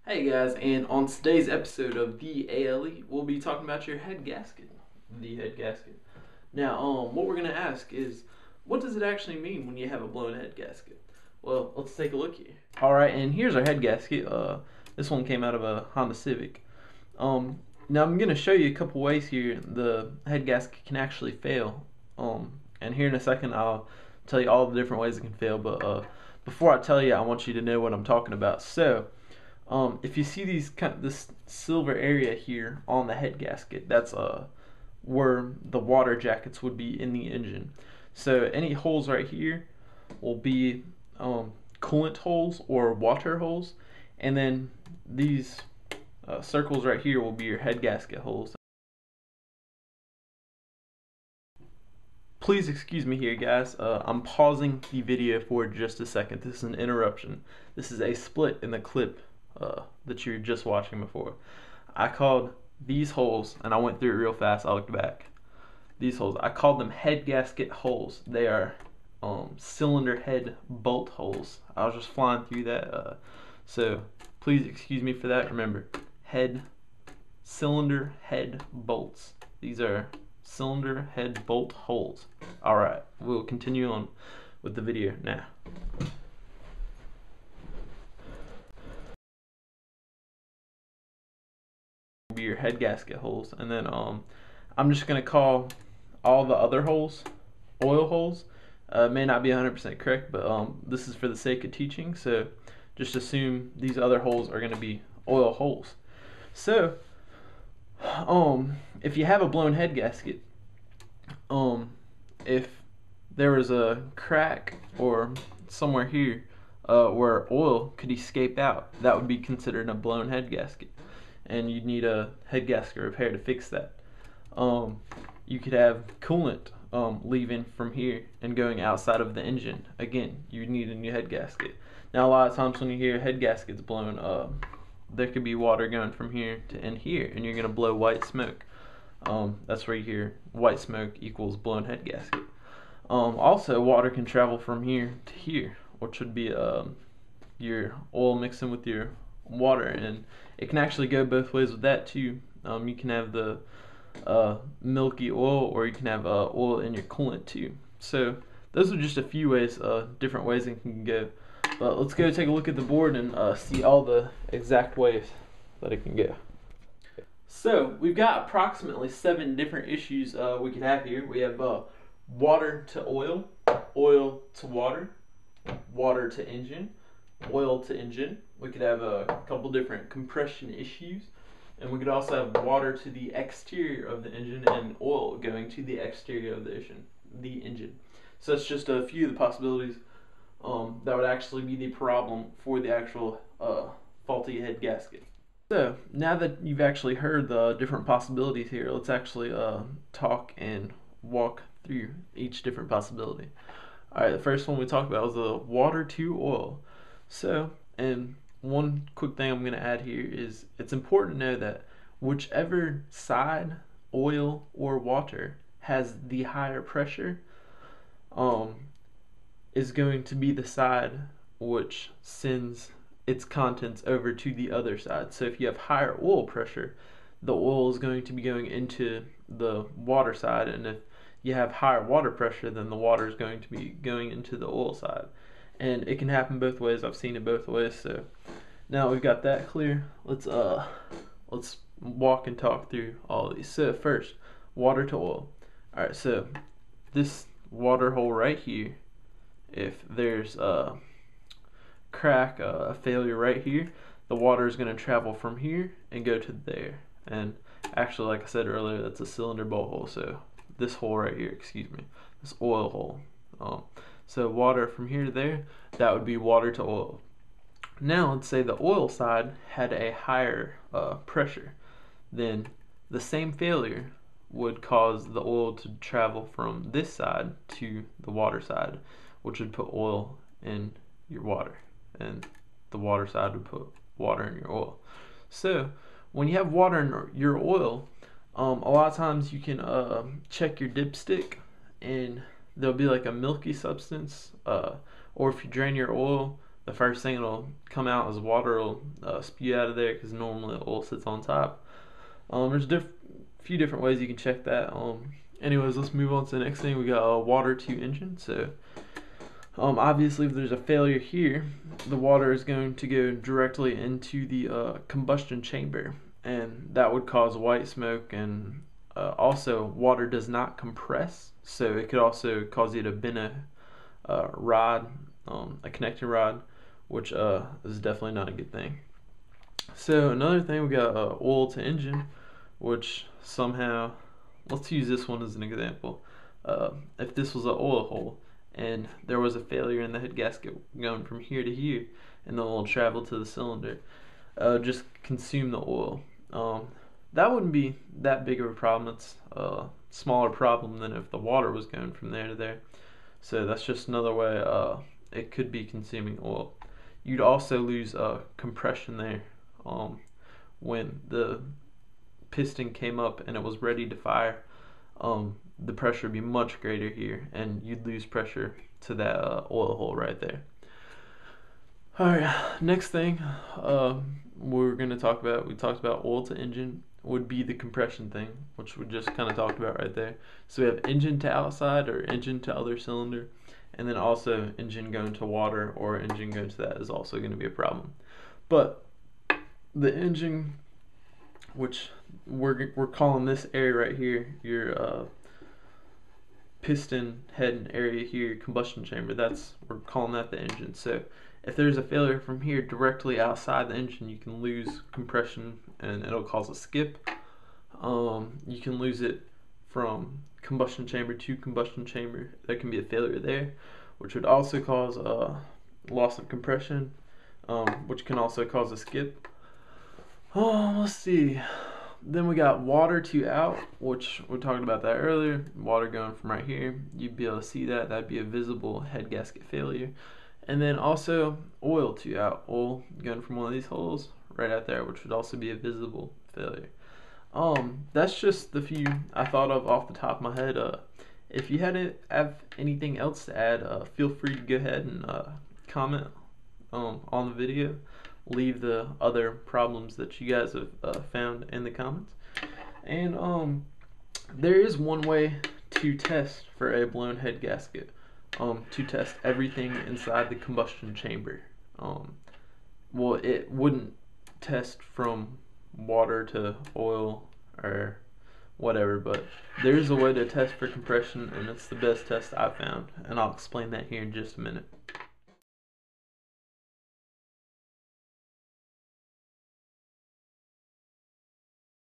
Hey guys, and on today's episode of the ALE, we'll be talking about your head gasket, the head gasket. Now, what we're gonna ask is, what does it actually mean when you have a blown head gasket? Well, let's take a look here. All right, and here's our head gasket. This one came out of a Honda Civic. Now I'm gonna show you a couple ways here the head gasket can actually fail. And here in a second I'll tell you all the different ways it can fail. But before I tell you, I want you to know what I'm talking about. So. If you see this silver area here on the head gasket, that's where the water jackets would be in the engine. So any holes right here will be coolant holes or water holes, and then these circles right here will be your head gasket holes. Please excuse me here, guys. I'm pausing the video for just a second. This is an interruption. This is a split in the clip that you're just watching before. I called these holes, and I went through it real fast. I looked back. These holes, I called them head gasket holes. They are cylinder head bolt holes. I was just flying through that. So please excuse me for that. Remember, cylinder head bolts. These are cylinder head bolt holes. All right, we'll continue on with the video now. Be your head gasket holes, and then I'm just gonna call all the other holes oil holes. May not be 100% correct, but this is for the sake of teaching, so just assume these other holes are gonna be oil holes. So if you have a blown head gasket, if there was a crack or somewhere here where oil could escape out, that would be considered a blown head gasket, and you'd need a head gasket repair to fix that. You could have coolant leaving from here and going outside of the engine. Again, you'd need a new head gasket. Now a lot of times when you hear head gaskets blown, there could be water going from here to in here, and you're gonna blow white smoke. That's where you hear white smoke equals blown head gasket. Also, water can travel from here to here, which would be your oil mixing with your water, and it can actually go both ways with that too. You can have the milky oil, or you can have oil in your coolant too. So those are just a few ways, different ways it can go. But let's go take a look at the board and see all the exact ways that it can go. So we've got approximately 7 different issues we could have here. We have water to oil, oil to water, water to engine, oil to engine. We could have a couple different compression issues, and we could also have water to the exterior of the engine and oil going to the exterior of the engine. So that's just a few of the possibilities that would actually be the problem for the actual faulty head gasket. So now that you've actually heard the different possibilities here, let's actually talk and walk through each different possibility. Alright, the first one we talked about was the water to oil. So, and one quick thing I'm going to add here is it's important to know that whichever side, oil or water, has the higher pressure is going to be the side which sends its contents over to the other side. So if you have higher oil pressure, the oil is going to be going into the water side, and if you have higher water pressure, then the water is going to be going into the oil side. And it can happen both ways. I've seen it both ways. So now we've got that clear, let's walk and talk through all of these. So first, water to oil. Alright, so this water hole right here, if there's a crack, a failure right here, the water is going to travel from here and go to there. And actually, like I said earlier, that's a cylinder bolt hole. So this hole right here, excuse me, this oil hole. So water from here to there, that would be water to oil. Now let's say the oil side had a higher pressure, then the same failure would cause the oil to travel from this side to the water side, which would put oil in your water, and the water side would put water in your oil. So when you have water in your oil, a lot of times you can check your dipstick, and there'll be like a milky substance, or if you drain your oil, the first thing it'll come out is water will spew out of there because normally the oil sits on top. There's a few different ways you can check that. Anyways, let's move on to the next thing. We got a water to engine. So obviously if there's a failure here, the water is going to go directly into the combustion chamber, and that would cause white smoke. And also water does not compress, so it could also cause you to bend a rod, a connecting rod, which is definitely not a good thing. So another thing, we got oil to engine, which somehow, let's use this one as an example. If this was an oil hole and there was a failure in the head gasket going from here to here, and the oil traveled to the cylinder, just consume the oil. That wouldn't be that big of a problem. It's a smaller problem than if the water was going from there to there. So that's just another way it could be consuming oil. You'd also lose compression there. When the piston came up and it was ready to fire, the pressure would be much greater here, and you'd lose pressure to that oil hole right there. Alright, next thing we're going to talk about, we talked about oil to engine, would be the compression thing, which we just kind of talked about right there. So we have engine to outside or engine to other cylinder, and then also engine going to water or engine going to that is also going to be a problem. But the engine, which we're calling this area right here your piston head area here, combustion chamber, we're calling that the engine. So if there's a failure from here directly outside the engine, you can lose compression and it'll cause a skip. You can lose it from combustion chamber to combustion chamber. There can be a failure there, which would also cause a loss of compression, which can also cause a skip. Let's see. Then we got water to out, which we talked about that earlier. Water going from right here, you'd be able to see that. That'd be a visible head gasket failure. And then also oil to out, oil going from one of these holes right out there, which would also be a visible failure. That's just the few I thought of off the top of my head. If you have anything else to add, feel free to go ahead and comment on the video. Leave the other problems that you guys have found in the comments. And there is one way to test for a blown head gasket. To test everything inside the combustion chamber. Well, it wouldn't test from water to oil or whatever, but there's a way to test for compression, and it's the best test I've found, and I'll explain that here in just a minute.